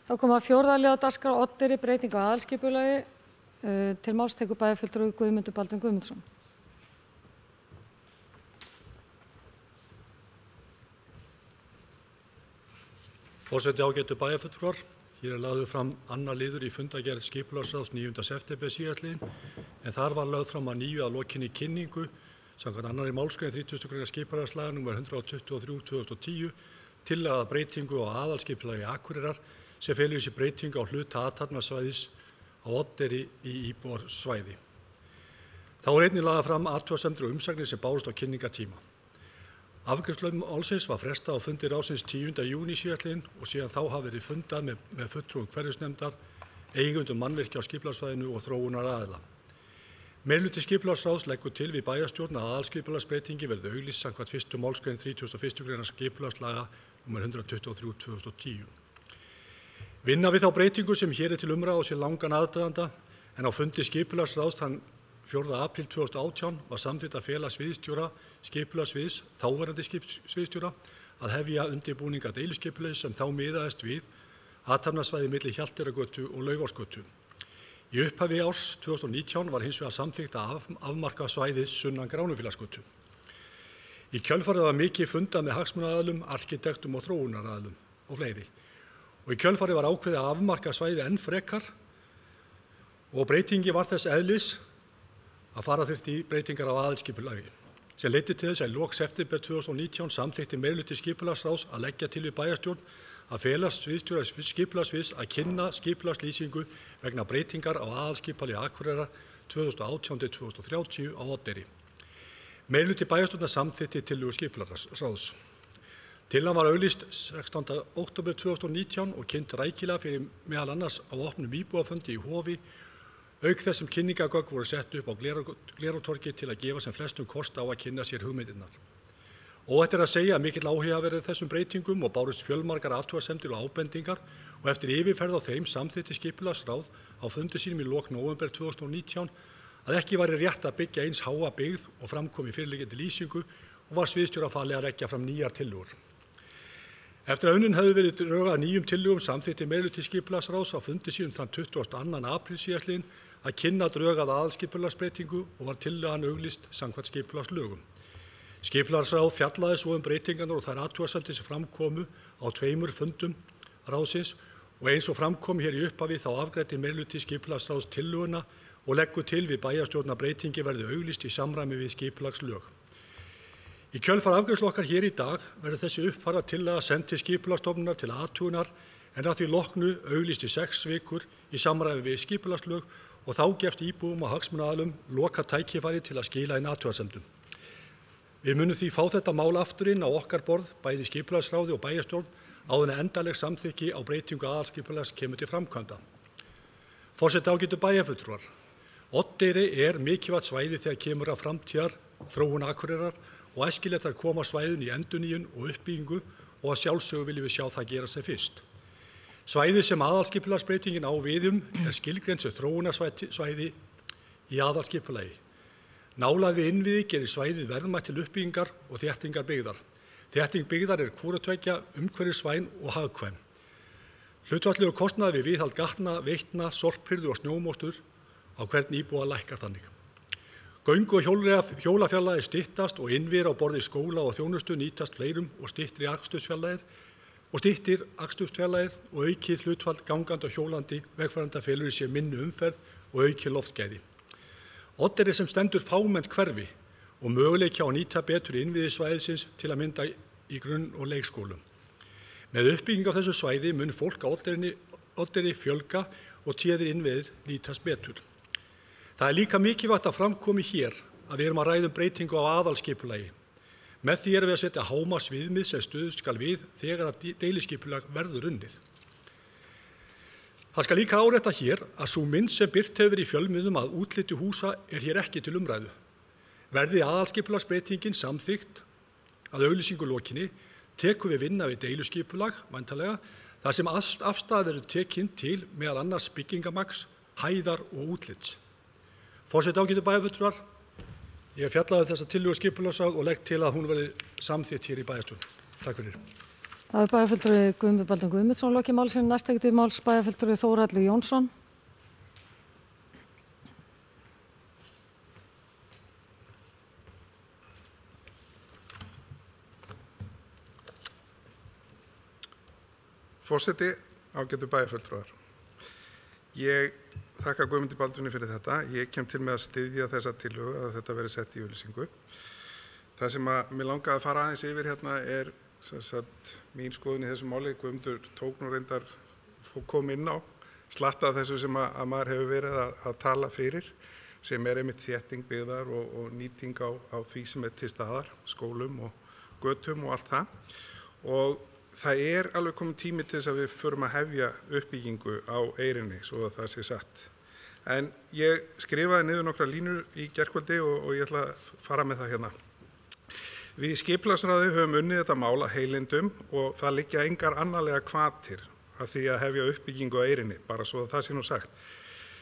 Þá kom að fjórða lið á dagskrá Oddeyri breyting á aðalskipulagi. Til máls tekur bæjarfulltrúi Guðmundur Baldvin Guðmundsson. Forseti, ágætu bæjarfulltrúar. Hér lagður fram annar liður í fundargerð skipulagsráðs 9. september síðastliðinn, en þar var lögð fram að nýju að lokinni kynningu samkvæmt annarri málsgrein 30. grein skipulagslaga nr. 123/2010 tillaga að breytingu á aðalskipulagi Akureyrar sem felur í sér breytingu á hluta athafnasvæðis á Oddeyri í íbúðarsvæði. Þá einnig lagðar fram athugasemdir og umsagnir sem bárust á kynningartíma. Afgreiðslu málsins var frestað á fundi ráðsins 10. júní síðastliðinn og síðan þá hafi verið fundað með fulltrúum hverfisnefndar, eigendum mannvirkja á skipulagssvæðinu og þróunar aðila. Meirihluti skipulagsráðs leggur til við bæjarstjórn að aðalskipulagsbreytingi verði auglýst samkvæmt 1. málsgrein 31. grein skipulagslaga nr. 123/2010. Vinna við þá breytingu sem hér til umræðu og sér langan aðdraganda, en á fundi skipulagsráðs þann 4. apríl 2018 var samþykkt að fela sviðsstjóra skipulagssviðs, þáverandi sviðsstjóra, að hefja undirbúninga deiluskipulags sem þá miðaðist við athafnasvæði milli Hjalteyrargötu og Laufásgötu. Í upphafi árs 2019 var hins vegar samþykkt að afmarka svæðið sunnan Gránufélagsgötu. Í kjölfarið var mikið fundað með hagsmunaaðilum, arkitektum og þróunaraðilum og fleiri. Og í kjölfarið var ákveðið að afmarka svæðið enn frekar og breytingi var þess eðlis að fara þyrfti í breytingar á aðalskipulagi, sem leiddi til þess að í lok september 2019 samþykkti meirihluti skipulagsráðs að leggja til við bæjarstjórn að fela sviðsstjóra skipulagssviðs að kynna skipulagslýsingu vegna breytingar á aðalskipulagi Akureyrar 2018-2030 á Oddeyri. Meirihluti bæjarstjórnar samþykkti tillögu skipulagsráðs. Tillagan var auglýst 16. október 2019 og kynnt rækilega fyrir meðal annars á opnum íbúafundi í Hofi, auk þess sem kynningagögn voru sett upp á Glerártorgi til að gefa sem flestum kost á að kynna sér hugmyndirnar. Óhætt er að segja að mikill áhugi hafi verið þessum breytingum og bárust fjölmargar athugasemdir og ábendingar og eftir yfirferð á þeim samþykkti skipulagsráð á fundi sínum í lok nóvember 2019 að ekki væri rétt að byggja eins háa byggð og framkom í fyrirliggjandi lýsingu og var sviðsstjóra falið að leggja fram nýjar tillögur. Eftir að unnin hefði verið drög að nýjum tillögum samþykkti meirihluti skipulagsráðs á fundi sínum þann 22. apríl síðastliðinn að kynna drög að aðalskipulagsbreytingu og var tillagan auglýst samkvæmt skipulagslögum. Skipulagsráð fjallaði svo breytingarnar og þær athugasemdir sem framkomu á 2 fundum ráðsins og eins og framkom hér í upphafi þá afgreiddi meirihluti skipulagsráðs tillöguna og leggur til við bæjarstjórn að breytingi verði auglýst í samræmi við skipulagslög. Í kjölfar afgreiðslu okkar hér í dag verður þessi uppfærða tillaga send til skipulagsstofnunar til athugunar en að því loknu auglýst í 6 vikur í samræmi við skipulagslög og þá gefst íbúum og hagsmunaaðilum loka tækifæri til að skila inn athugasemdum. Við munum því fá þetta mál aftur inn á okkar borð, bæði skipulagsráði og bæjarstjórn, áður en endanleg samþykki á breytingu aðalskipulags kemur til framkvæmda. Forseti, ágætu bæjarfulltrúar. Oddeyri mikilvægt svæði þegar kemur að framtíðar þróun Akureyrar og æskilegt að koma svæðinu í endurnýjun og uppbyggingu og að sjálfsögðu viljum við sjá það gera sem fyrst. Svæðið sem aðalskipulagsbreytingin á við skilgreint sem þróunarsvæði í aðalskipulagi. Nálægð við innviði gerir svæðið verðmætt til uppbyggingar og þéttingar byggðar. Þétting byggðar hvoru tveggja umhverfisvæn og hagkvæm. Hlutfallslegur kostnaður við viðhald gatna, veitna, sorphirðu og snjómóstur á hvern íbúa lækkar þannig. Göngu- og hjólafjarlægðir styttast og innviðir á borði skóla og þjónustu nýtast fleirum og styttir akstursfjarlægðir og aukið hlutfall gangandi og hjólandi vegfarenda felur í sér minni umferð og aukið loftgæði. Oddeyri sem stendur fámennt hverfi og möguleiki á að nýta betur innviði svæðisins til að mynda í grunn- og leikskólum. Með uppbygging á þessu svæði mun fólk á Oddeyri fjölga og téðir innviðir nýtast betur. Það líka mikilvægt að framkomi hér að við erum að ræða breytingu á aðalskipulagi. Með því erum við að setja hámarksviðmið sem stuðst skal við þegar að deiliskipulag verður unnið. Það skal líka árétta hér að sú mynd sem birt hefur í fjölmiðlum að útliti húsa hér ekki til umræðu. Verði aðalskipulagsbreytingin samþykkt að auglýsingu lokinni tekur við vinna við deiluskipulag, væntanlega, þar sem afstæður eru tekin til meðal annars byggingamagns, hæðar og útlits. Forseti, ágætu bæjarfulltrúar, ég hef fjallað þessa tillögu skipulagsráðs og legg til að hún verði samþykkt hér í bæjarstjórn. Takk fyrir. Það bæjarfulltrúi Guðmundur Baldvin Guðmundsson lokið málsins. Næst tekur til máls bæjarfulltrúi Þórhallur Jónsson. Forseti, ágætu bæjarfulltrúar. Ég þakka Guðmundi Baldvini fyrir þetta. Ég kem til með að styðja þessa tillögu að þetta verði sett í auglýsingu. Það sem mér langaði að fara aðeins yfir hérna mín skoðun í þessu máli. Guðmundur tók nú reyndar kom inn á slatta þessu sem að maður hefur verið að tala fyrir, sem einmitt þétting byggðar og nýting á því sem til staðar, skólum og götum og allt það. Og það alveg komin tími til þess að við förum að hefja uppbyggingu á Eyrinni, svo að það sé satt. En ég skrifaði niður nokkra línur í gærkvöldi og ég ætla að fara með það hérna. Við í skipulagsráði höfum unnið þetta mál að heilindum og það liggja engar annarlega hvatir af því að hefja uppbyggingu á Eyrinni, bara svo að það sé nú sagt.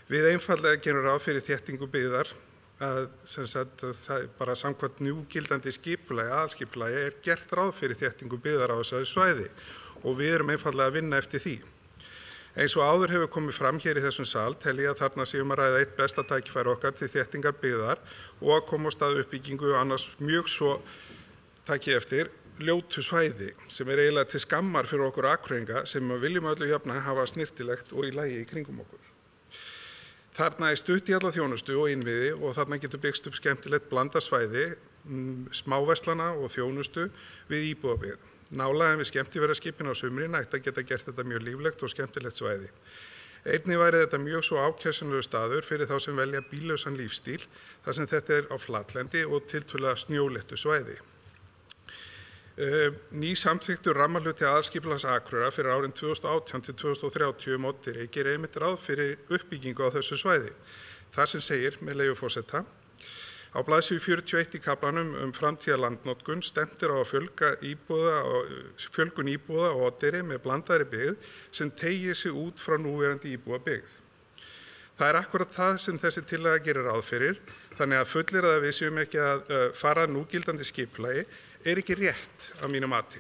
Við einfaldlega gerum ráð fyrir þéttingu byggðar að það bara samkvæmt núgildandi skipulagi, aðalskipulagi gert ráð fyrir þéttingu byggðar á þessu svæði og við erum einfaldlega að vinna eftir því. Eins og áður hefur komið fram hér í þessum sal tel ég að þarna séum að ræða eitt besta tækifæri okkar til þéttingar byggðar og að koma á stað uppbyggingu og annars mjög svo takið eftir ljótu svæði sem eiginlega til skammar fyrir okkur Akureyringa sem við viljum öllu jafna hafa snyrtilegt og í lagi í kringum okkur. Þarna stutt í alla þjónustu og innviði og þarna getur byggst upp skemmtilegt blanda svæði, smáverslana og þjónustu við íbúðabyggð. Nálægðin við skemmtiferðaskipin á sumrin ætti að geta gert þetta mjög líflegt og skemmtilegt svæði. Einnig væri þetta mjög svo ákjósanlegur staður fyrir þá sem velja bíllausan lífstíl þar sem þetta á flatlendi og tiltölulega snjóléttu svæði. Ný samþykktur rammarhluti aðalskipulags Akureyrar fyrir árin 2018 til 2030 Oddeyri gerir einmitt ráð fyrir uppbyggingu á þessu svæði. Þar sem segir, með leyfi forseta, á blaðsíðu 41 í kaflanum framtíðarlandnotkun stefnir á að fjölgun íbúða á Oddeyri með blandaðri byggð sem teygir sig út frá núverandi íbúðabyggð. Það akkurat það sem þessi tillaga gerir ráð fyrir, þannig að fullir að við séum ekki að fara núgildandi skipulagi ekki rétt að mínu mati.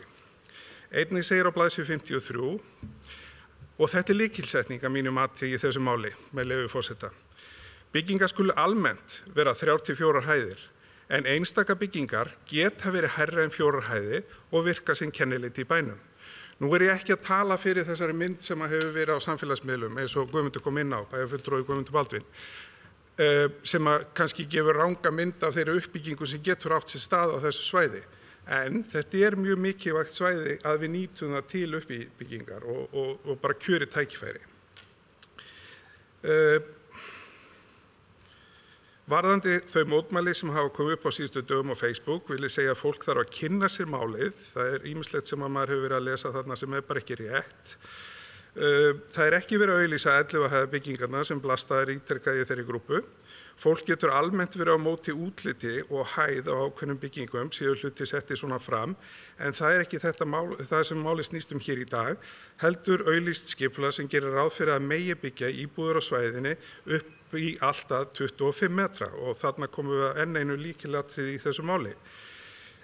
Einnig segir á blaðsíðu 53 og þetta lykilsetning að mínu mati í þessu máli, með leyfi forseta. Byggingar skulu almennt vera 3-4 hæðir, en einstaka byggingar geta verið hærra en 4 hæðir og virka sem kennileiti í bænum. Nú ég ekki að tala fyrir þessari mynd sem hefur verið á samfélagsmiðlum, eins og Guðmundur kom inn á, bæjarfulltrúi Guðmundur Baldvin, sem kannski gefur ranga mynd af þeirri uppbyggingu sem getur átt sér stað á þessu svæði. En þetta mjög mikilvægt svæði að við nýtum það til uppbyggingar og bara kjöri tækifæri. Varðandi þau mótmæli sem hafa komið upp á síðustu dögum á Facebook vil ég segja að fólk þarf að kynna sér málið. Það ýmislegt sem maður hefur verið að lesa þarna sem bara ekki rétt. Það ekki verið að auglýsa 11 hæða byggingarna sem blastaðir ítrekkaði í þeirri grúpu. Fólk getur almennt verið á móti útliti og hæð á ákveðnum byggingum séu hluti setti svona fram, en það ekki það sem máli snýst hér í dag, heldur auglýst skipulag sem gerir ráð fyrir að megi byggja íbúðir á svæðinni upp í alltaf 25 metra og þarna komum við enn einu líkilatrið í þessu máli.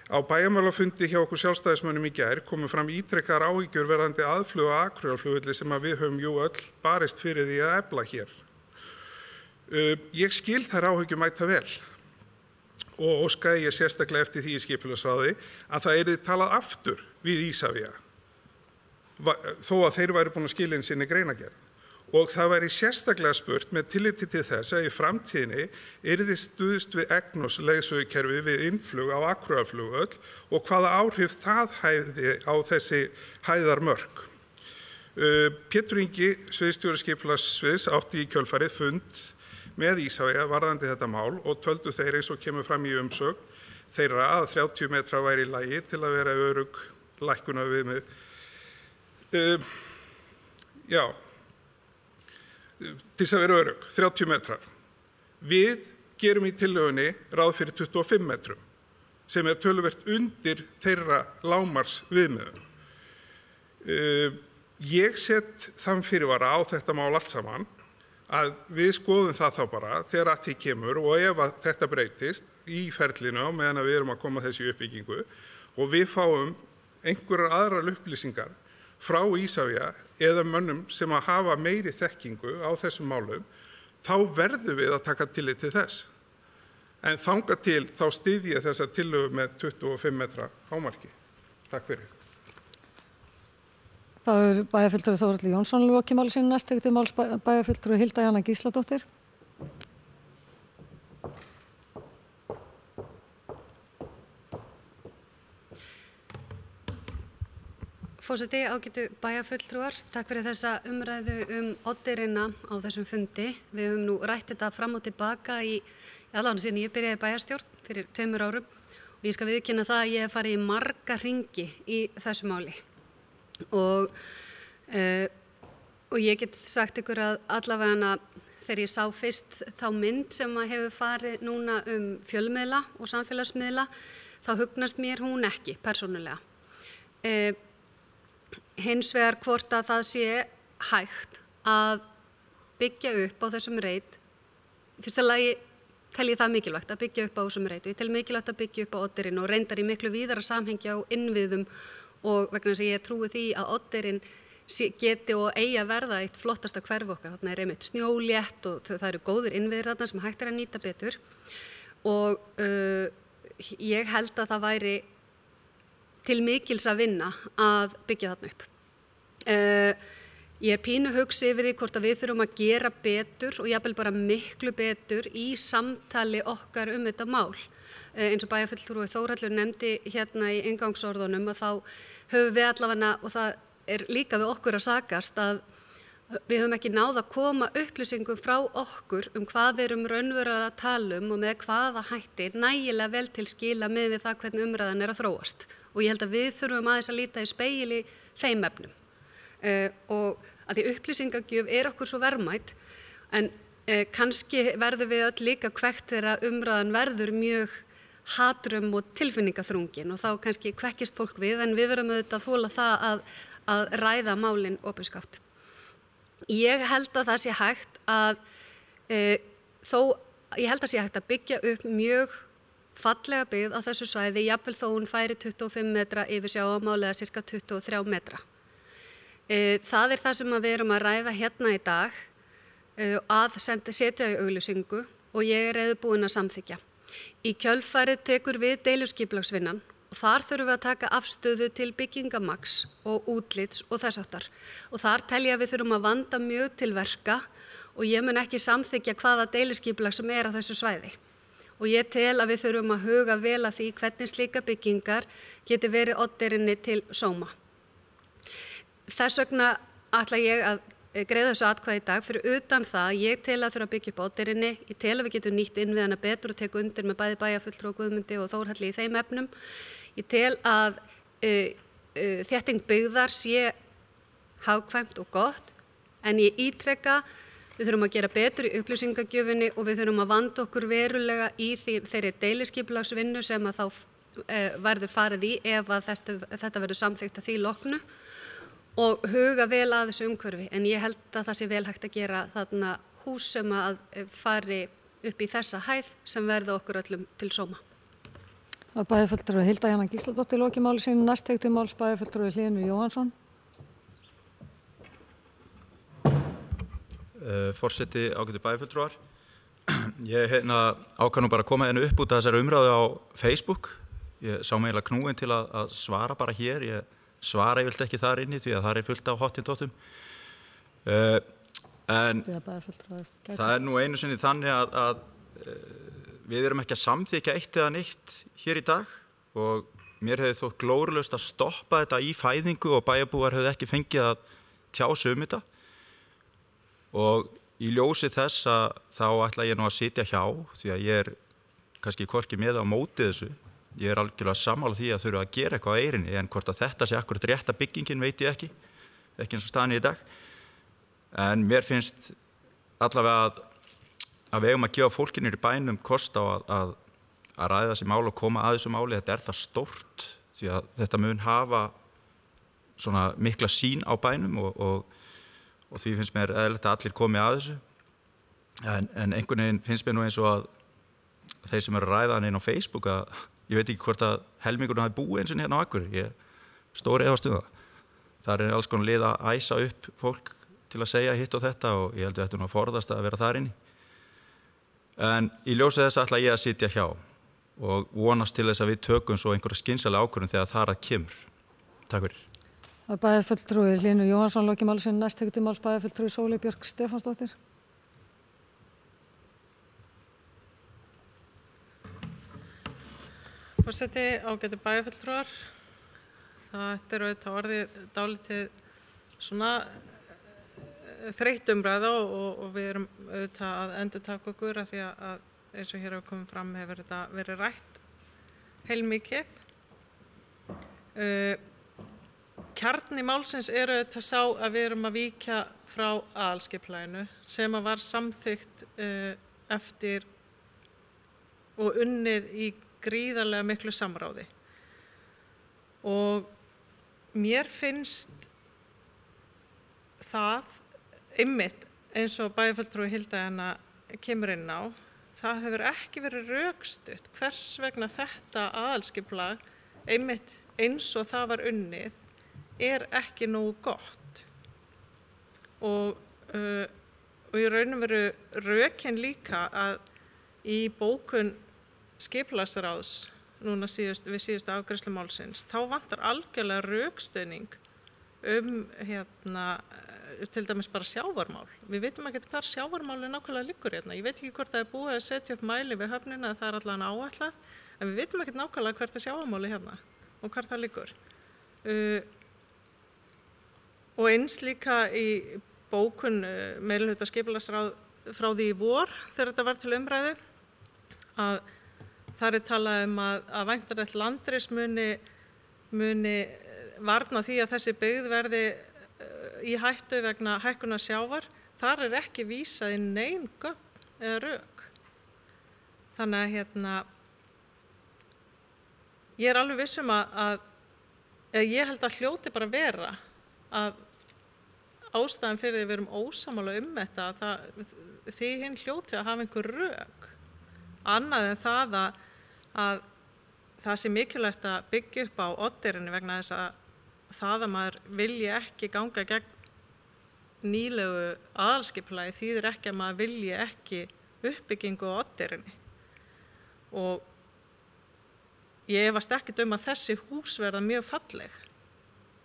Á bæjarmálafundi hjá okkur sjálfstæðismönnum í gær komu fram ítrekkaðar áhyggjur verðandi aðflug á Akureyrarflugvelli sem við höfum öll barist fyrir því að efla hér. Ég skil þær áhyggjur mæta vel og óskaði ég sérstaklega eftir því í skipulagsráði að það talað aftur við Ísavía þó að þeir væru búin að skila inn sinni greinargerð. Og það væri sérstaklega spurt með tilliti til þess að í framtíðinni yrði stuðst við EGNOS leiðsögukerfi við innflug á Akureyrarflugvöll og hvaða áhrif það hæfði á þessi hæðarmörk. Pétur Ingi, sviðsstjóri skipulagssviðs, átti í kjölfarið fund með Ísavía varðandi þetta mál og töldu þeir eins og kemur fram í umsögn þeirra að 30 metra væri í lagi til að vera örugg lækkunar viðmið. Til að vera örugg, 30 metrar. Við gerum í tillögunni ráð fyrir 25 metrum sem töluvert undir þeirra lágmarks viðmiðum. Ég set þann fyrirvara á þetta mál allt saman að við skoðum það þá bara þegar að því kemur og ef að þetta breytist í ferlinu á meðan að við erum að koma þessi uppbyggingu og við fáum einhverjar aðrar upplýsingar frá Ísafja eða mönnum sem að hafa meiri þekkingu á þessum málum, þá verðum við að taka tillit til þess. En þangað til þá styð ég þessa tillögu með 25 metra hámarki. Takk fyrir. Þá bæjarfulltrúi Þórhallur Jónsson lokið máli sínu næst, tekur til máls bæjarfulltrúi Hilda Jana Gísladóttir. Forseti, ágætu bæjarfulltrúar, takk fyrir þessa umræðu Oddeyrina á þessum fundi. Við höfum nú rætt þetta fram og tilbaka í allavega síðan ég byrjaði bæjarstjórn fyrir 2 árum og ég skal viðurkenna það að ég hef farið í marga hringi í þessu máli. Og ég get sagt ykkur að allavega þegar ég sá fyrst þá mynd sem hefur farið núna fjölmiðla og samfélagsmiðla, þá hugnast mér hún ekki persónulega. Hins vegar hvort að það sé hægt að byggja upp á þessum reit. Fyrsta lagi tel ég það mikilvægt að byggja upp á þessum reit. Ég tel mikilvægt að byggja upp á Oddeyrinn og reyndar í miklu víðara samhengi á innviðum og vegna þess að ég trúi því að Oddeyrinn geti og eigi að verða eitt flottasta hverfi okkar. Þarna einmitt snjólétt og það eru góðir innviðir þarna sem hægt að nýta betur. Og ég held að það væri til mikils að vinna að byggja þarna upp. Ég pínu hugsi yfir því hvort að við þurfum að gera betur og jafnvel bara miklu betur í samtali okkar þetta mál. Eins og bæjarfulltrúi Þórhallur nefndi hérna í inngangsorðunum að þá höfum við allavega, og það líka við okkur að sakast, að við höfum ekki náð að koma upplýsingum frá okkur hvað við erum raunverulega að tala og með hvaða hætti nægilega vel til skila með við það hvernig umræðan að þróast. Og ég held að við þurfum aðeins að líta í spegil í þeim efnum. Og að því upplýsingagjöf okkur svo verðmæt, en kannski verður við öll líka hvekkt þegar umræðan verður mjög hatrum og tilfinningaþrungin og þá kannski kvekkist fólk við, en við verðum auðvitað að þola það að ræða málin opinskátt. Ég held að það sé hægt að byggja upp mjög fallega byggð á þessu svæði, jafnvel þó hún færi 25 metra yfir sjávarmáli eða cirka 23 metra. Það það sem við erum að ræða hérna í dag, að setja í auglýsingu og ég reiðubúin að samþykkja. Í kjölfarið tekur við deiliskipulagsvinnan og þar þurfum við að taka afstöðu til byggingamagns og útlits og þess háttar. Og þar tel ég að við þurfum að vanda mjög til verka og ég mun ekki samþykkja hvaða deiliskipulag sem á þessu svæði. Og ég tel að við þurfum að huga vel að því hvernig slíka byggingar geti verið Oddeyrinni til sóma. Þess vegna ætla ég að greiða þessu atkvæði í dag fyrir utan það ég tel að þurfa að byggja upp Oddeyrinni. Ég tel að við getum nýtt innviðina betur og teka undir með bæði bæjarfulltrúa Guðmundi og Þórhalli í þeim efnum. Ég tel að þétting byggðar sé hagkvæmt og gott, en ég ítreka við þurfum að gera betur í upplýsingagjöfinni og við þurfum að vanda okkur verulega í þeirri deiliskipulagsvinnu sem að þá verður farið í ef að þetta verður samþykkt að því loknu og huga vel að þessu umhverfi. En ég held að það sé vel hægt að gera þarna hús sem að fari upp í þessa hæð sem verða okkur öllum til sóma. Bæjarfulltrúi Hilda Jana Gísladóttir lokið máli sínu, næst tekur til máls bæjarfulltrúi Hlynur Jóhannsson. Forseti, ágætu bæjarfulltrúar. Ég ákvað nú bara að koma upp út af þessari umræðu á Facebook. Ég sá mig eiginlega knúin til að svara bara hér. Ég svara ég vilt ekki þar inni því að það fullt af hottintóttum. En það nú einu sinni þannig að við erum ekki að samþykja eitt eða neitt hér í dag og mér hefði þótt glórulaust að stoppa þetta í fæðingu og bæjarbúar hefði ekki fengið að tjá sig þetta. Og í ljósi þess að þá ætla ég nú að sitja hjá því að ég kannski hvorki með á móti þessu. Ég algjörlega sammála því að þurfa að gera eitthvað á Eyrinni, en hvort að þetta sé akkurat rétta byggingin veit ég ekki eins og staðan í dag. En mér finnst allavega að við eigum að gefa fólkinu í bænum kost á að ræða þessi mál og koma að þessu máli. Þetta það stórt því að þetta mun hafa svona mikla sýn á bænum og því finnst mér eðlilegt að allir komi að þessu. En einhvern veginn finnst mér nú eins og að þeir sem eru að ræða hann inn á Facebook að ég veit ekki hvort að helmingurinn hafi búið eins og hérna á Akureyri. Ég stór efast það. Það alls konar lið að æsa upp fólk til að segja hitt og þetta og ég held við ættum að forðast að vera þar inni. En í ljósi þess ætla ég að sitja hjá og vonast til þess að við tökum svo einhverja skynsamlega ákvörðun þegar þar að kemur. Takk fyrir. Það bæjarfulltrúi Hlynur Jóhannsson loki máli sinni, næst tekur til máls bæjarfulltrúi Sóley Björk Stefánsdóttir. Forseti, ágætu bæjarfulltrúar. Það auðvitað orðið dálítið svona þreytt umræða og við erum auðvitað að endurtaka okkur af því að eins og hér hefur komið fram hefur þetta verið rætt heilmikið. Kjarni málsins auðvitað sá að við erum að víkja frá aðalskipulaginu sem að var samþykkt eftir og unnið í gríðarlega miklu samráði. Og mér finnst það einmitt eins og bæjarfulltrúi Hilda kemur inn á, það hefur ekki verið rökstutt hvers vegna þetta aðalskipulag einmitt eins og það var unnið ekki nógu gott. Og í raun og veru rökin líka að í bókun skipulagsráðs núna við síðustu afgreiðslu málsins, þá vantar algjörlega rökstuðning til dæmis bara sjávarmál. Við vitum ekkert hvar sjávarmáli nákvæmlega liggur hérna. Ég veit ekki hvort það er búið að setja upp mæli við höfnina eða það er allavega áætlað, en við vitum ekkert nákvæmlega hvert er sjávarmáli hérna og hvar það liggur. Og eins líka í bókun meirihluta skipulagsráð frá því í vor þegar þetta var til umræðu að þar er talað að væntanlegt landris muni varna því að þessi byggð verði í hættu vegna hækkunar sjávar. Þar er ekki vísað í nein gögn eða rök. Þannig að ég er alveg viss að ég held að hljóti bara vera að ástæðan fyrir því við erum ósammála þetta því hinn hljóti að hafa einhver rök. Annað en að það sé mikilvægt að byggja upp á Oddeyrinni vegna þess að það að maður vilji ekki ganga gegn nýlegu aðalskipulagi þýðir ekki að maður vilji ekki uppbyggingu á Oddeyrinni. Og ég efast ekkert að þessi hús verða mjög falleg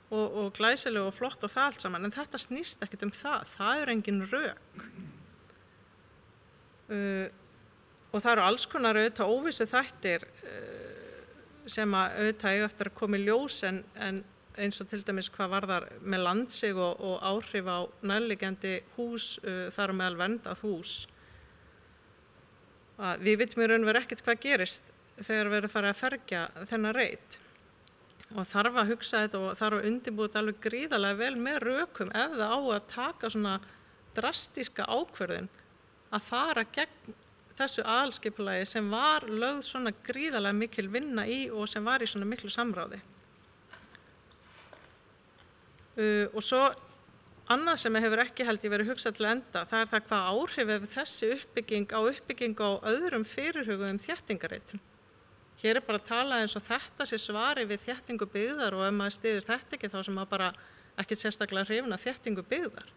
og glæsileg og flott og það allt saman, en þetta snýst ekkert það er engin rök. Og það eru alls konar auðvitað óvissu þættir sem auðvitað eiga eftir að koma í ljós en eins og til dæmis hvað varðar með landsig og áhrif á nærliggjandi hús, þar á meðal verndað hús. Við vitum í raun og veru ekkert hvað gerist þegar við erum farið að fergja þennan reit. Og þarf að hugsa þetta og þarf að undirbúa þetta alveg gríðarlega vel með rökum ef það á að taka svona drastíska ákvörðun að fara gegn þessu aðalskipulagi sem var lögð svona gríðarlega mikil vinna í og sem var í svona miklu samráði. Og svo annað sem hefur ekki held ég verið hugsað til enda, það er það hvað áhrif hefur þessi uppbygging á öðrum fyrirhuguðum þéttingareitum. Hér er bara að tala eins og þetta sé svari við þéttingu byggðar og ef maður styður þetta ekki þá sem maður bara ekkert sérstaklega hrifin af þéttingu byggðar.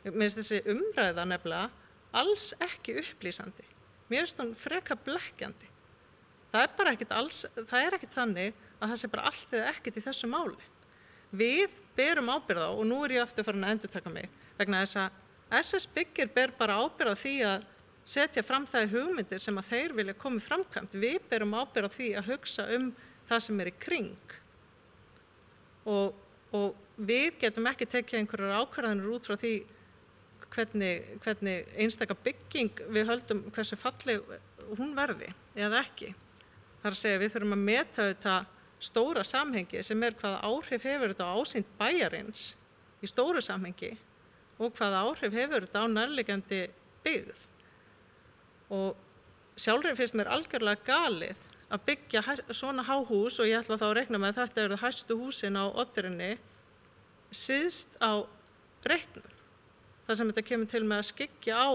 Mér finnst þessi umræða nefnilega alls ekki upplýsandi. Mér finnst hún frekar blekkjandi. Það er ekkert þannig að það sé bara allt eða ekkert í þessu máli. Við berum ábyrgð á, og nú er ég aftur farin að endurtaka mig, vegna þess að SS Byggir ber bara ábyrgð á því að setja fram þær hugmyndir sem að þeir vilja koma framkvæmt. Við berum ábyrgð á því að hugsa það sem er í kring. Og við getum ekki tekið einhverjar ákvarðanir út frá því hvernig einstaka bygging við höldum hversu falleg hún verði eða ekki. Það er að segja við þurfum að meta þetta stóra samhengi sem er hvaða áhrif hefur þetta á ásýnd bæjarins í stóru samhengi og hvaða áhrif hefur þetta á nærliggjandi byggð. Og sjálfur finnst mér algjörlega galið að byggja svona háhús og ég ætla þá að reikna með að þetta eru hæstu húsin á Oddeyrinni síðst á reitnum. Þar sem þetta kemur til með að skyggja á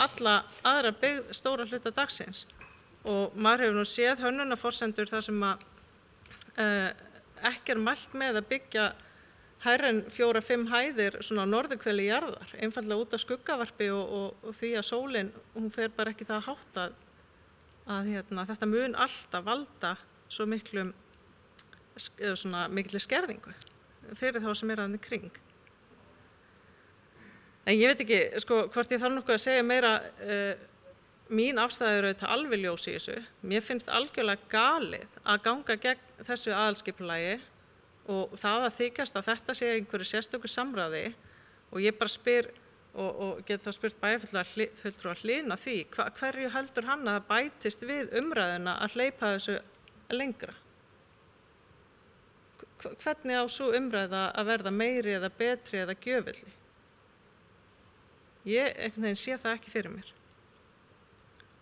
alla aðra byggð stóra hluta dagsins. Og maður hefur nú séð hönnunarforsendur þar sem að ekki mælt með að byggja hærra en 4-5 hæðir svona norðurhveli jarðar, einfallega út af skuggavarpi og því að sólin, hún fer bara ekki það hátt að þetta mun alltaf valda svo miklu skerðingu fyrir þá sem þarna í kring. En ég veit ekki, sko, hvort ég þarf nokkuð að segja meira, mín afstæða er auðvitað alveg ljós í þessu. Mér finnst algjörlega galið að ganga gegn þessu aðalskipulagi og það að þykjast að þetta sé einhverju sérstöku samráði og ég bara spyr og get þá spurt bæjarfulltrúa Hlín að því, hverju heldur hann að bætist við umræðuna að hleypa þessu lengra? Hvernig á svo umræða að verða meiri eða betri eða gjöfulli? Ég einhvern veginn sé það ekki fyrir mér.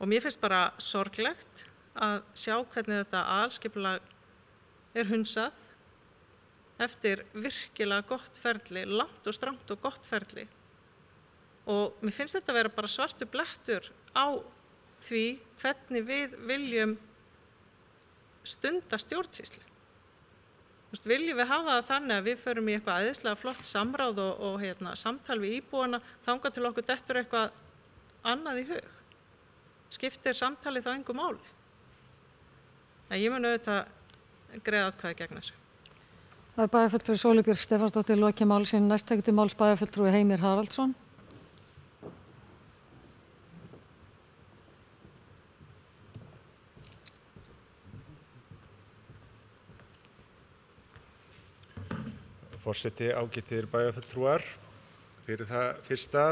Og mér finnst bara sorglegt að sjá hvernig þetta aðalskipulag er hunsað eftir virkilega gott ferli, langt og strangt og gott ferli. Og mér finnst þetta vera bara svartur blettur á því hvernig við viljum stunda stjórnsýslu. Viljum við hafa það þannig að við förum í eitthvað æðislega flott samráð og samtal við íbúana þangað til okkur dettur eitthvað annað í hug. Skiptir samtalið þá engu máli. En ég mun auðvitað greiða atkvæði gegn þessu. Það er bæjarfulltrúi Sóley Björk Stefánsdóttir lokið máli sínu. Næst tekur til máls bæjarfulltrúi Heimir Haraldsson. Forseti, ágætir bæjarfulltrúar. Fyrir það fyrsta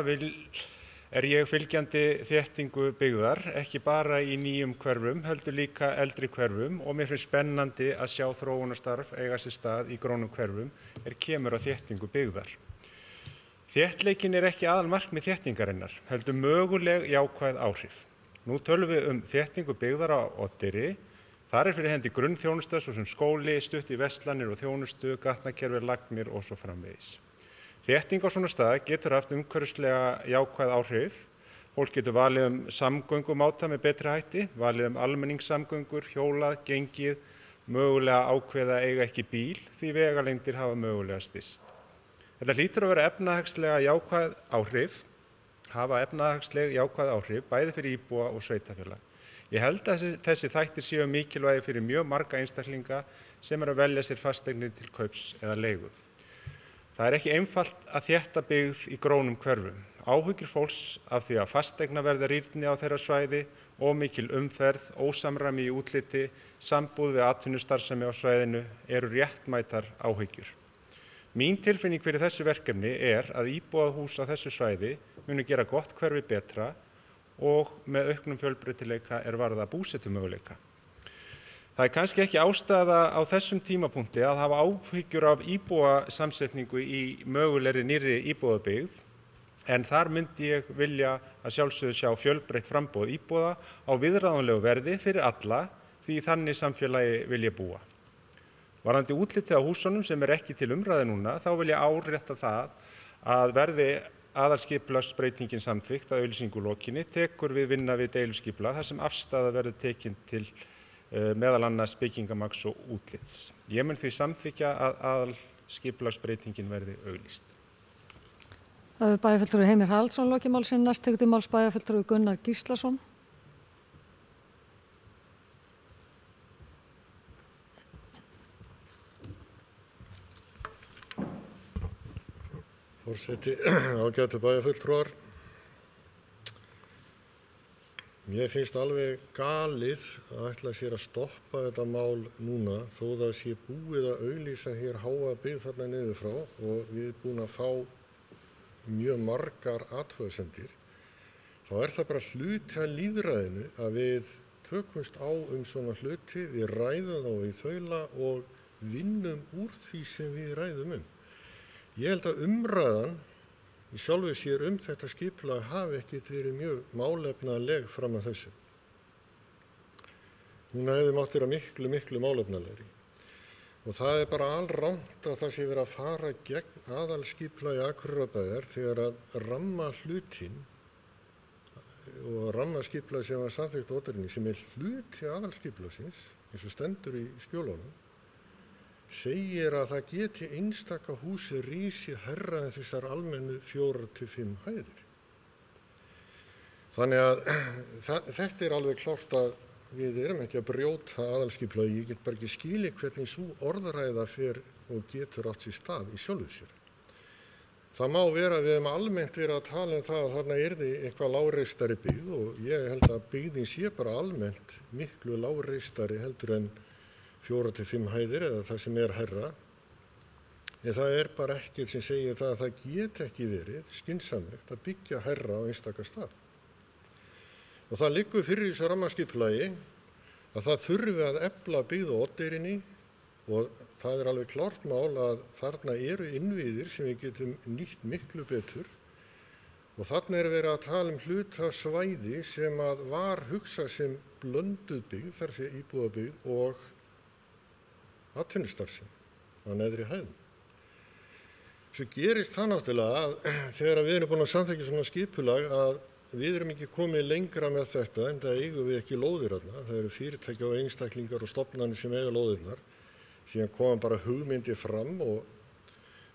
er ég fylgjandi þéttingu byggðar, ekki bara í nýjum hverfum, heldur líka eldri hverfum og mér finnst spennandi að sjá þróunarstarf eiga sér stað í grónum hverfum kemur að þéttingu byggðar. Þéttleikinn er ekki aðalmarkmið þéttingarinnar, heldur möguleg jákvæð áhrif. Nú tölum við þéttingu byggðar á Oddeyri. Þar er fyrir hendi grunnþjónusta, svo sem skóli, stutt í verslanir og þjónustu, gatnakerfi, lagnir og svo framvegis. Þétting á svona stað getur haft umhverfislega jákvæð áhrif. Fólk getur valið samgöngumáta með betri hætti, valið almenningssamgöngur, hjólað, gengið, mögulega ákveða eiga ekki bíl því vegalengdir hafa mögulega styst. Þetta hlýtur að vera efnahagslega jákvæð áhrif, bæði fyrir íbúa og sveitarfélag. Ég held að þessi þættir séu mikilvægi fyrir mjög marga einstaklinga sem að velja sér fasteignir til kaups eða leigu. Það er ekki einfalt að þétta byggð í grónum hverfum. Áhyggjur fólks af því að fasteignaverð rýrni á þeirra svæði, ómikil umferð, ósamræmi í útliti, sambúð við atvinnustarfsemi á svæðinu eru réttmætar áhyggjur. Mín tilfinning fyrir þessu verkefni er að íbúðarhús á þessu svæði munu gera gott hverfi betra og með auknum fjölbreytileika varða búsetumöguleika. Það er kannski ekki ástæða á þessum tímapunkti að hafa áhyggjur af íbúasamsetningu í mögulegri nýrri íbúðabyggð, en þar myndi ég vilja að sjálfsögðu sjá fjölbreytt framboð íbúða á viðráðanlegu verði fyrir alla, því þannig samfélagi vil ég búa. Varðandi útlitið á húsunum sem ekki til umræðu núna, þá vil ég árétta það að verði aðalskipulagsbreytingin samþykkt að auglýsingu lokinni tekur við vinna við deiluskipulag þar sem afstaða verður tekin til meðal annars byggingamagns og útlits. Ég mun því samþykkja að aðalskipulagsbreytingin verði auglýst. Það er bæjarfulltrúi Heimir Haraldsson lokið máli sínu. Næst tekur til máls bæjarfulltrúi Gunnar Gíslason. Forseti, ágætu bæjarfulltrúar. Mér finnst alveg galið að ætla sér að stoppa þetta mál núna þó það sé búið að auglýsa hér háa byggð þarna niður frá og við búin að fá mjög margar athugasemdir. Þá er það bara hluti af lýðræðinu að við tökumst á svona hluti, við ræðum þá í þaula og vinnum úr því sem við ræðum Ég held að umræðan í sjálfu sér þetta skipulag hafi ekkert verið mjög málefnaleg fram að þessu. Hún hefði mátt vera miklu málefnalegri. Og það er bara alrangt að það sé verið að fara gegn aðalskipulagi Akureyrarbæjar þegar að ramma hlutinn og rammaskipulag sem var samþykkt á Oddeyrinni sem hluti aðalskipulagsins, eins og stendur í skjölunum, segir að það geti einstaka húsi rísi hærra en þessar almennu 4 til 5 hæðir. Þannig að þetta alveg klárt að við erum ekki að brjóta aðalskipulagið. Ég get bara ekki skilið hvernig sú orðræða fer og getur átt sér stað í sjálfu sér. Það má vera að við hefum almennt verið að tala það að þarna yrði eitthvað lágreistari byggð og ég held að byggðin sé bara almennt miklu lágreistari heldur en 4 til 5 hæðir eða það sem hærra. En það bara ekkert sem segir það að það get ekki verið skynsamlegt að byggja hærra á einstaka stað. Og það liggur fyrir í þessu rammaskipulagi að það þurfi að efla byggð á Oddeyrinni og það alveg klárt mál að þarna innviðir sem við getum nýtt miklu betur og þarna verið að tala hluta svæði sem að var hugsað sem blönduð byggð, þar sé íbúðabyggð og atvinnustarfsemi á neðri hæðum. Svo gerist það náttúrulega að þegar við erum búin að samþykkja svona skipulag að við erum ekki komið lengra með þetta en það eigum við ekki lóðir þarna. Það eru fyrirtæki og einstaklingar og stofnanir sem eiga lóðirnar. Síðan koma bara hugmyndir fram og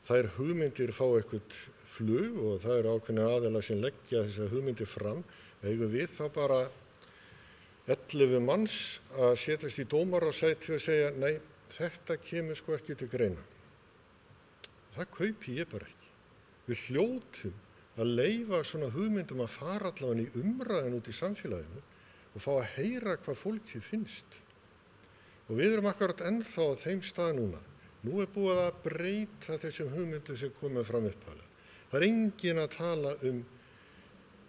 þær hugmyndir fá eitthvað flug og það eru ákveðnir aðilar sem leggja þessar hugmyndir fram. Eigum við þá bara 11 manns að setjast í dómarasæti og segja nei, þetta kemur sko ekki til greina. Það kaupi ég bara ekki. Við hljótum að leyfa svona hugmyndum að fara allavega í umræðin út í samfélaginu og fá að heyra hvað fólki finnst. Og við erum akkurat ennþá á þeim stað núna. Nú búið að breyta þessum hugmyndum sem komið fram upphæðlega. Það enginn að tala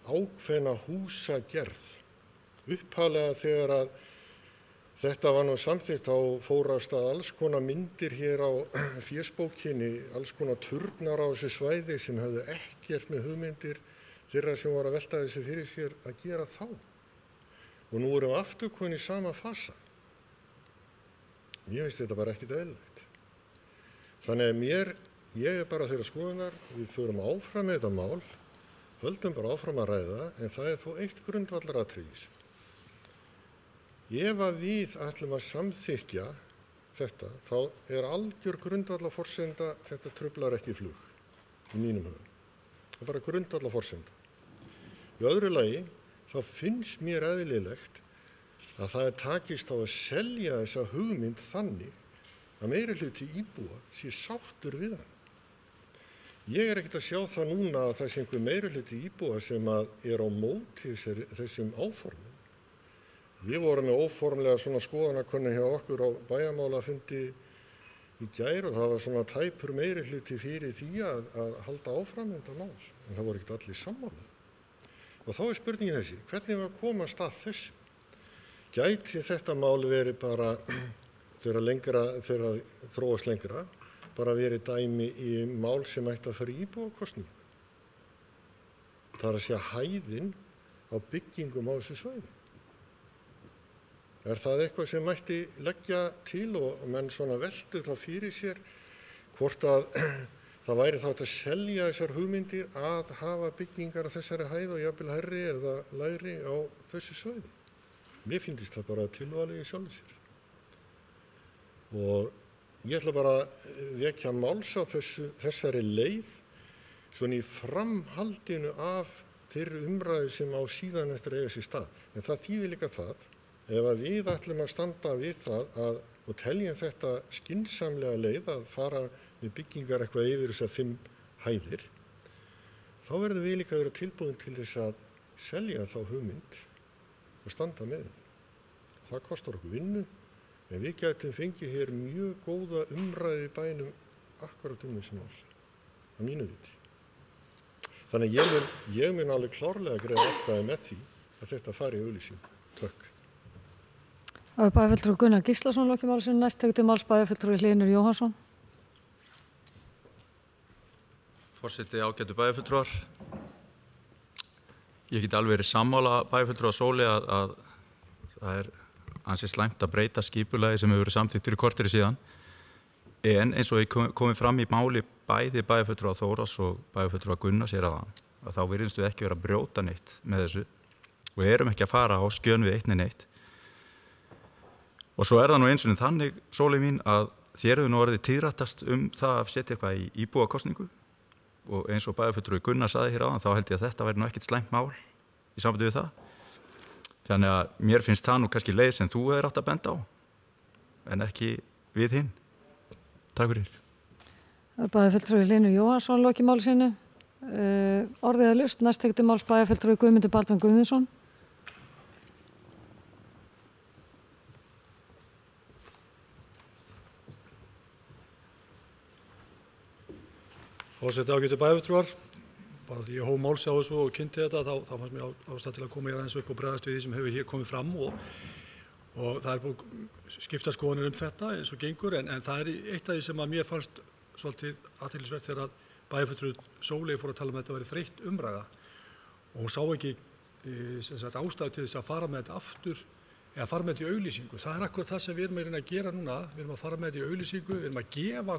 ákveðna húsagerð. Upphæðlega þegar að þetta var nú samþykkt á fórast að alls konar myndir hér á fésbókinni, alls konar turnar á þessu svæði sem höfðu ekkert með hugmyndir þeirra sem voru að velta þessu fyrir sér að gera þá. Og nú erum við aftur komin í sama fasa. Mér finnst þetta bara ekkert eðlilegt. Þannig að ég bara þeirra skoðunar, við förum áfram með þetta mál, höldum bara áfram að ræða, en það þó eitt grundvallaratriði í þessu. Ef að við ætlum að samþykkja þetta, þá algjör grundvallarforsenda þetta truflar ekki flug í mínum huga. Það bara grundvallarforsenda. Í öðru lagi, þá finnst mér eðlilegt að það takist á að selja þessa hugmynd þannig að meirihluti íbúa sé sáttur við hann. Ég ekkert að sjá það núna að það sé einhver meirihluti íbúa sem á móti þessum áformum. Við vorum með óformlega svona skoðanakönnun hjá okkur á bæjarmálafundi í gær og það var svona tæpur meirihluti fyrir því að halda áfram með þetta mál. En það voru ekkert allir sammála. Og þá spurningin þessi, hvernig var að komast að þessu? Gæti þetta mál verið bara, þegar þróast lengra, bara verið dæmi í mál sem ætti að fara í íbúakosningu? Það að segja hæðin á byggingum á þessu svæði. Það eitthvað sem mætti leggja til og menn svona veltu þá fyrir sér hvort að það væri þá að selja þessar hugmyndir að hafa byggingar af þessari hæð og jafnvel hærri eða lægri á þessu svæði. Mér finnst það bara tilvalið í sjálfu sér. Og ég ætla bara að vekja máls á þessari leið svona í framhaldinu af þeirri umræðu sem á síðan eftir eiga sér stað. En það þýðir líka það ef að við ætlum að standa við það og teljum þetta skynsamlega leið að fara með byggingar eitthvað yfir þessar 5 hæðir, þá verðum við líka að vera tilbúin til þess að selja þá hugmynd og standa með henni. Það kostar okkur vinnu, en við gætum fengið hér mjög góða umræðu í bænum akkurat þessi mál, að mínu viti. Þannig ég mun alveg klárlega greiða atkvæði með því að þetta fari í auglýsingu. Takk. Bæjarfulltrúi Gunnar Gíslason lokið máli sinni, næst tekur til máls bæjarfulltrúi Hlynur Jóhannsson. Forseti, ágætu bæjarfulltrúar. Ég get alveg verið sammála bæjarfulltrúa Sóli að það ansi slæmt að breyta skipulagi sem hefur verið samþykkt fyrir korteri síðan. En eins og ég komið fram í máli bæði bæjarfulltrúa Þóras og bæjarfulltrúa Gunnars að þá virðumst við ekki vera að brjóta neitt með þessu og erum ekki að fara á skjön við eitt né neitt. Og svo það nú eins og þannig, Sóli mín, að þér hefur nú orðið tíðrættast það að setja eitthvað í íbúakosningu og eins og bæjarfulltrúi Gunnar sagði hér áðan, þá held ég að þetta væri nú ekkert slæmt mál í sambandi við það. Þannig að mér finnst það nú kannski leið sem þú hefur átt að benda á, en ekki við hinn. Takk fyrir. Bæjarfulltrúi Hlynur Jóhannsson lokið máli sínu. Orðið er laust, næst tekið til máls bæjarfulltrúi Guðmundur Baldvin Guðmundsson. Forseti, ágætu bæjarfulltrúar, bara því ég hóf máls á þessu og kynnti þetta, þá fannst mér ástæða til að koma hér aðeins upp og bregðast við því sem hefur hér komið fram og það er búið skipta skoðanir þetta eins og gengur, en það er eitt af því sem að mér fannst svolítið athyglisvert þegar að bæjarfulltrúi Sóley fór að tala um þetta væri þreytt umræða og hún sá ekki ástæðu til þess að fara með þetta aftur eða fara með þetta í auglýsingu. Það er akkurat það sem við erum að gera núna, við erum að fara með þetta í auglýsingu, við erum að gefa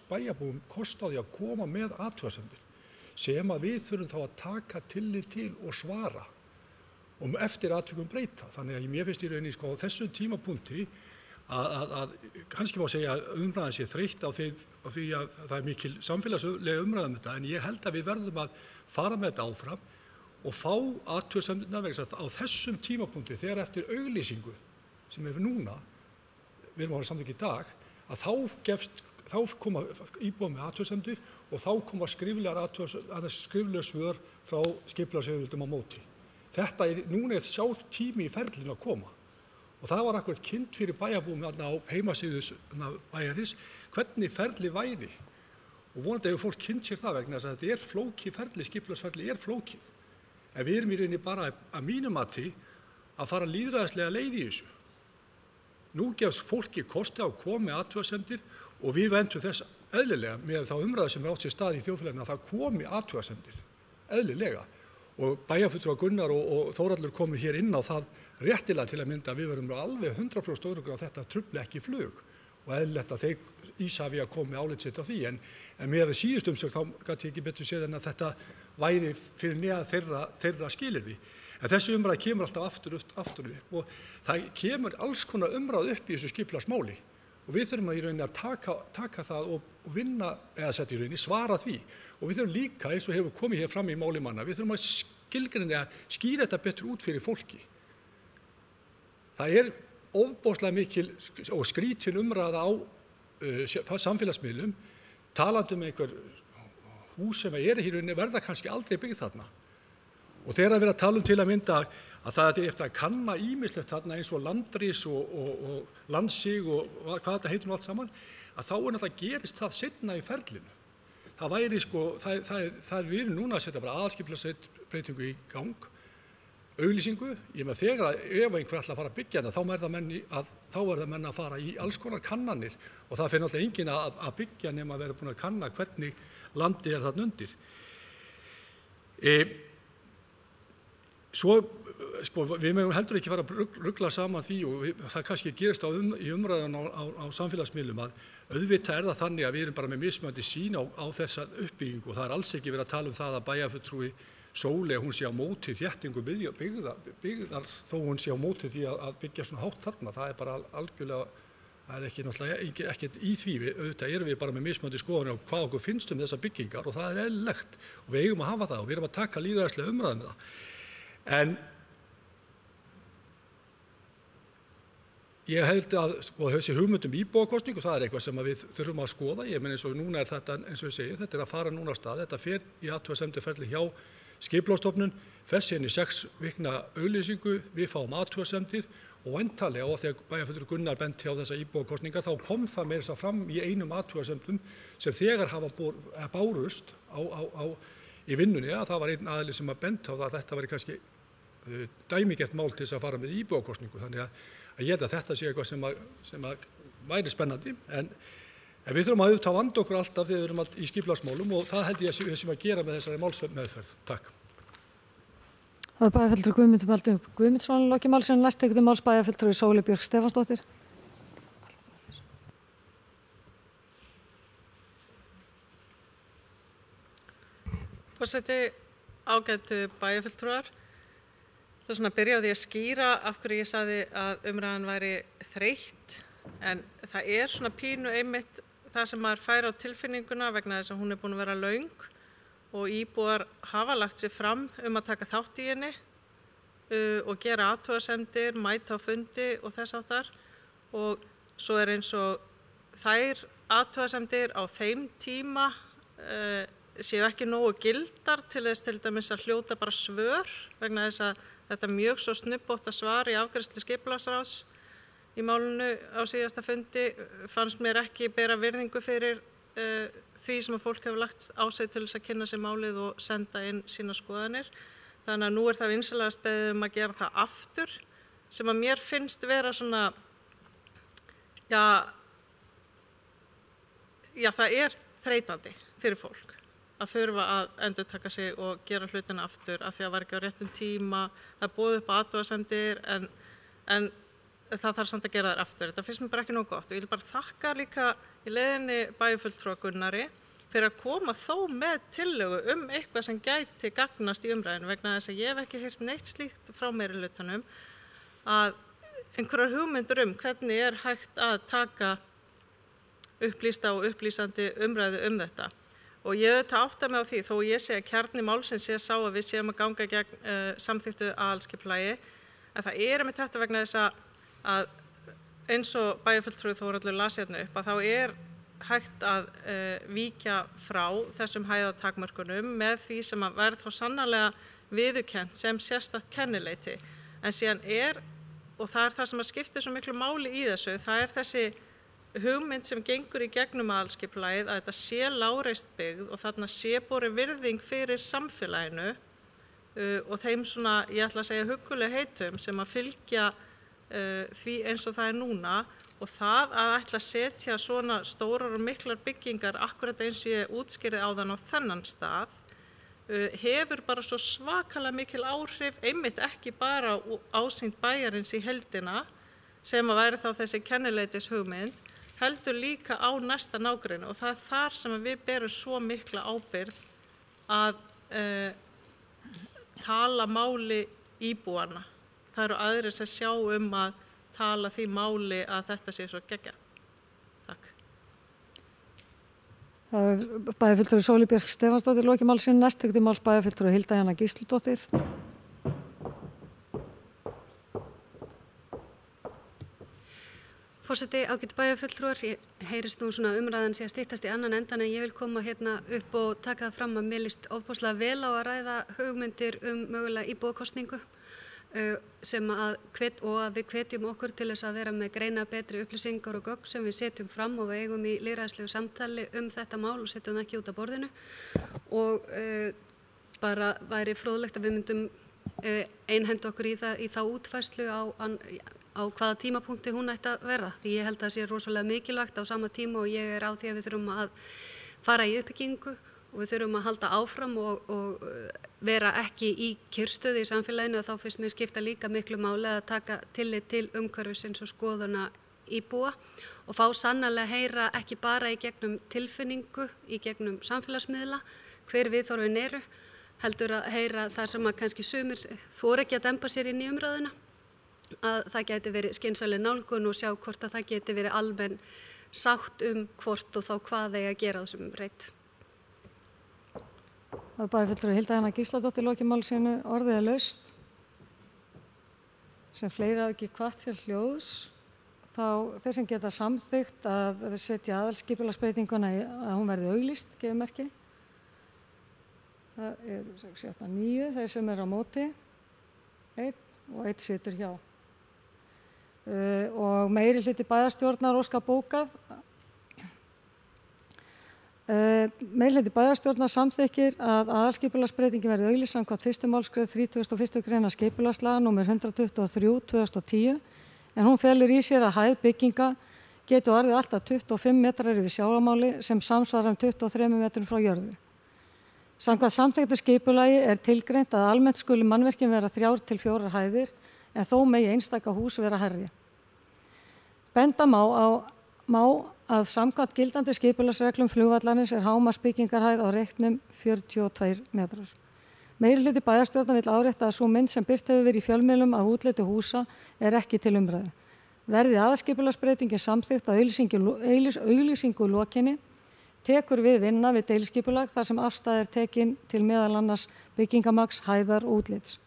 bæjarbúum kost á því að koma með athugasemdir sem að við þurfum þá að taka tillit til og svara og eftir atvikum breyta. Þannig að mér finnst í rauninni á þessu tímapunkti að kannski má segja að umræðan sé þreytt á því að það er mikil samfélagslega umræða þetta, en ég held að við verðum að fara með þetta áfram og fá athugasemdirnar vegna þess að á þessum tímapunkti þegar eftir auglýsingu sem er núna, við erum að hafa samþykkt í dag, að þá koma íbúar með athugasemdir og þá koma skriflegar svör frá skipulagsyfirvöldum á móti. Núna er sjálf tími í ferlinu að koma og það var akkurat kynnt fyrir bæjarbúum á heimasíðu bæjarins hvernig ferli væri og vonandi hefur fólk kynnt sér það vegna þess að þetta er flókið ferli, skipulagsferli er flókið. En við erum í rauninni bara að mínu mati að fara lýðræðislega leið í þessu. Nú gefst fólki kosti á að koma með athugasemdir og við vendum þess eðlilega með þá umræðu sem átt sér stað í þjóðfélaginu að það komi athugasemdir eðlilega. Og bæjarfulltrúar Gunnar og Þórhallur komu hér inn á það réttilega til að mynda að við verum alveg 100% öruggur að þetta trufli ekki flug og eðlilegt að þeir Íshafi að koma með álit sitt á því. En með síðust umsögn þá gat ég ekki betur séð en að þetta væri fyrir neðan þeirra skilyrði. En þessi umræða kemur alltaf aftur upp og það kemur alls konar umræða upp í þessu skipulagsmáli og við þurfum í rauninni að taka það og vinna, eða setja í rauninni, svara því. Og við þurfum líka, eins og hefur komið hér fram í máli manna, við þurfum að skýra þetta betur út fyrir fólki. Það er ofboðslega mikil og skrítin umræða á samfélagsmiðlum, talandi um einhver hús sem er hér inni verða kannski aldrei byggð þarna. Og þegar að vera að tala til að mynda að það er eftir að kanna ýmislegt þarna eins og landris og landsig og hvað þetta heitir nú allt saman, að þá er náttúrulega gerist það seinna í ferlinu. Það væri við erum núna að setja bara aðalskipulagsbreytingu í gang, auglýsingu, þegar ef einhver ætla að fara að byggja þetta, þá er það menn að fara í alls konar kannanir og það fyrir náttúrulega enginn að byggja nema að vera búin að kanna hvernig landi er þarna undir. Við megum heldur ekki fara að rugla saman því og það kannski gerist í umræðan á samfélagsmiðlum að auðvitað er það þannig að við erum bara með mismunandi sýn á þessa uppbyggingu og það er alls ekki verið að tala um það að bæjarfulltrúi Sóley hún sé á móti þéttingu byggðar þó hún sé á móti því að byggja svona hátt þarna. Það er bara algjörlega, það er ekki náttúrulega ekkert í því, auðvitað erum við bara með mismunandi skoðanir á hvað okkur finnst um þessar byggingar og það er eðlilegt og við eigum að hafa það og við erum að taka lýðræðislega umræðu með það. En ég held að þessi hugmyndum íbúakosningu, það er eitthvað sem við þurfum að skoða. Ég menn eins og núna er þetta, eins og ég segi, þetta er að fara núna á stað. Þetta fer í athugasemdaferli hjá Skipulagsstofnun, fer síðan í 6 vikna auglýsingu, við fáum athugasemdir og væntanlega og þegar bæjarfulltrúi Gunnar benti á þessa íbúakosningar þá kom það meira þess að fram í einum athugasemdum sem þegar hafa bárust í vinnunni að það var einn aðili sem að benti á það að þetta væri kannski dæmigert mál til þess að fara með íbúakosningu. Þannig að ég held að þetta sé eitthvað sem væri spennandi en við þurfum að auðvitað vanda okkur alltaf þegar við erum í skipulagsmálum og það held ég að við sem að gera með þessari málsmeðferð. Takk. Það er bæjarfulltrúi Guðmundur Baldvin Guðmundsson lokið máls en næst tekur til máls bæjarfulltrúi Sóley Björk Stefánsdóttir. Forseti, ágætu bæjarfulltrúar. Það er svona að byrja á því að skýra af hverju ég sagði að umræðan væri þreytt. En það svona pínu einmitt það sem maður fær á tilfinninguna vegna þess að hún búin að vera löng og íbúar hafa lagt sig fram að taka þátt í henni og gera athugasemdir, mæta á fundi og þess áttar. Og svo eins og þær athugasemdir á þeim tíma séu ekki nógu gildar til þess til dæmis að hljóta bara svör vegna þess að þetta mjög svo snubbótta svar í afgreiðslu skipulagsráðs í málinu á síðasta fundi fannst mér ekki bera virðingu fyrir því sem að fólk hefur lagt á sig til þess að kynna sér málið og senda inn sína skoðanir. Þannig að nú það vinsamlegast beðið að gera það aftur sem að mér finnst vera svona, já það þreytandi fyrir fólk að þurfa að endurtaka sig og gera hlutina aftur af því að var ekki á réttum tíma, það boðið upp athugasemdir en það þarf samt að gera þær aftur. Þetta finnst mér bara ekki nógu gott og ég vil bara þakka líka í leiðinni bæjarfulltrúa Gunnari fyrir að koma þó með tillögu eitthvað sem gæti gagnast í umræðinu vegna þess að ég hef ekki heyrt neitt slíkt frá meirihlutanum að einhverjar hugmyndir hvernig hægt að taka upplýsta og upplýsandi umræðu þetta. Og ég átta mig á því þó ég sé að kjarni málsins sé sá að við séum að ganga gegn samþykktu aðalskipulagi en það einmitt þetta vegna þess að eins og bæjarfulltrúi Þórhallur las hérna upp að þá hægt að víkja frá þessum hæðatakmörkunum með því sem að verð þá sannarlega viðurkennt sem sérstakt kennileiti. En síðan og það það sem að skiptir svo miklu máli í þessu, það þessi hugmynd sem gengur í gegnum aðalskipulagið að þetta sé lágreist byggð og þarna sé borið virðing fyrir samfélaginu og þeim svona, ég ætla að segja hugguleg heitum sem að fylgja því eins og það núna og það að ætla að setja svona stórar og miklar byggingar akkurat eins og ég útskýrði áðan á þennan stað hefur bara svo svakalega mikil áhrif einmitt ekki bara ásýnd bæjarins í heildina sem að væri þá þessi kennileitis hugmynd heldur líka á næsta nágrenni og það þar sem við berum svo mikla ábyrgð að tala máli íbúana. Það eru aðrir sem sjá að tala því máli að þetta sé svo geggjað. Takk. Bæjarfulltrúi Sóli Björk Stefánsdóttir lokið málsins, næst tekur til máls bæjarfulltrúi Hilda Jana Gísladóttir. Forseti, ágætu bæjarfulltrúar, ég heyrist nú svona umræðan sé að styttast í annan endan en ég vil koma hérna upp og taka það fram að mér líst ofboðslega vel á að ræða hugmyndir mögulega íbúakosningu sem að við hvetjum okkur til þess að vera með greina betri upplýsingar og gögn sem við setjum fram og við eigum í lýðræðislegu samtali þetta mál og setjum það ekki út af borðinu og bara væri fróðlegt að við myndum einhenda okkur í þá útfærslu á hvaða tímapunkti hún ætti að verða. Því ég held að það sé rosalega mikilvægt á sama tíma og ég á því að við þurfum að fara í uppbyggingu og við þurfum að halda áfram og vera ekki í kyrrstöðu í samfélaginu og þá finnst mér skipta líka miklu máli að taka tillit til umhverfisins og skoðana íbúa og fá sannarlega heyra ekki bara í gegnum tilfinningu, í gegnum samfélagsmiðla, hver viðhorfin eru, heldur að heyra þar sem að kannski sumir þora ekki að dempa sér inn í umræðuna. Að það geti verið skynsamleg nálgun og sjá hvort að það geti verið almenn sátt hvort og þá hvað eigi að gera á þessum reit. Það bæjarfulltrúi Hilda Jana Gísladóttir lokið málsins, orðið laust sem fleiri hafa ekki hvatt sér hljóðs þá þeir sem geta samþykkt að setja aðalskipulagsbreytinguna að hún verði auglýst, gefur merki. Það 6, 7, 8, 9 þeir sem á móti, 1 og 1 situr hjá. Og meiri hluti bæjarstjórnar óska bókað. Meiri hluti bæjarstjórnar samþykkir að aðalskipulagsbreytingin verði auglýst samkvæmt 1. málsgrein 31. grein skipulagslaga nr. 123/2010 en hún felur í sér að hæð bygginga geti orðið alltaf 25 metrar yfir sjávarmáli sem samsvarar 23 metrum frá jörðu. Samkvæmt samþykktu skipulagi tilgreint að almennt skuli mannvirkin vera 3 til 4 hæðir en þó megi einstaka hús vera hærri. Benda má að samkvæmt gildandi skipulagsreglum flugvallarins hámarksbyggingarhæð á reitnum 42 metrar. Meiri hluti bæjarstjórnar vill árétta að sú mynd sem birt hefur verið í fjölmiðlum af útliti húsa ekki til umræðu. Verði aðalskipulagsbreytingin samþykkt að auglýsingu lokinni tekur við vinna við deiliskipulag þar sem afstæð tekin til meðal annars byggingamagns, hæðar og útlits.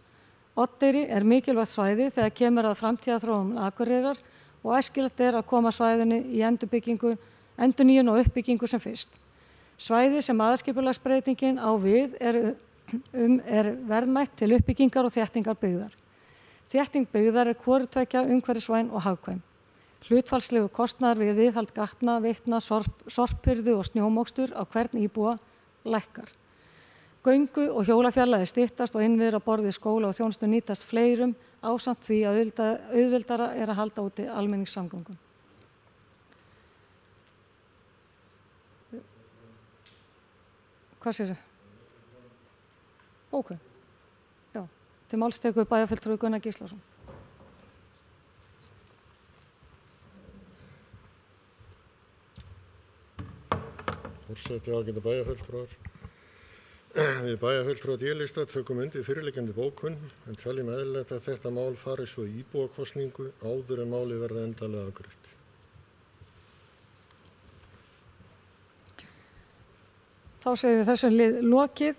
Oddeyri mikilvægt svæði þegar kemur að framtíðarþróun Akureyrar og æskilegt að koma svæðinu í endurnýjun og uppbyggingu sem fyrst. Svæði sem aðalskipulagsbreytingin á við verðmætt til uppbyggingar og þéttingar byggðar. Þétting byggðar hvorutveggja umhverfisvæn og hagkvæm. Hlutfallslegu kostnaðar við viðhald gatna, vitna, sorphirðu og snjómokstur á hvern íbúa lækkar. Göngu- og hjólafjarlæði styttast og innviðir á borð við skóla og þjónustu nýtast fleirum ásamt því að auðveldara að halda úti almenningssamgöngum. Hvað sér þið? Ok. Já, til máls tekur bæjarfulltrúi Gunnar Gíslason. Forseti, ágætu bæjarfulltrúar. Við bæjarfulltrúar D-lista tökum undir fyrirliggjandi bókun en teljum eðlilegt að þetta mál fari svo í íbúakosningu áður en máli verða endanlega afgreitt. Þá segjum við þessum lið lokið.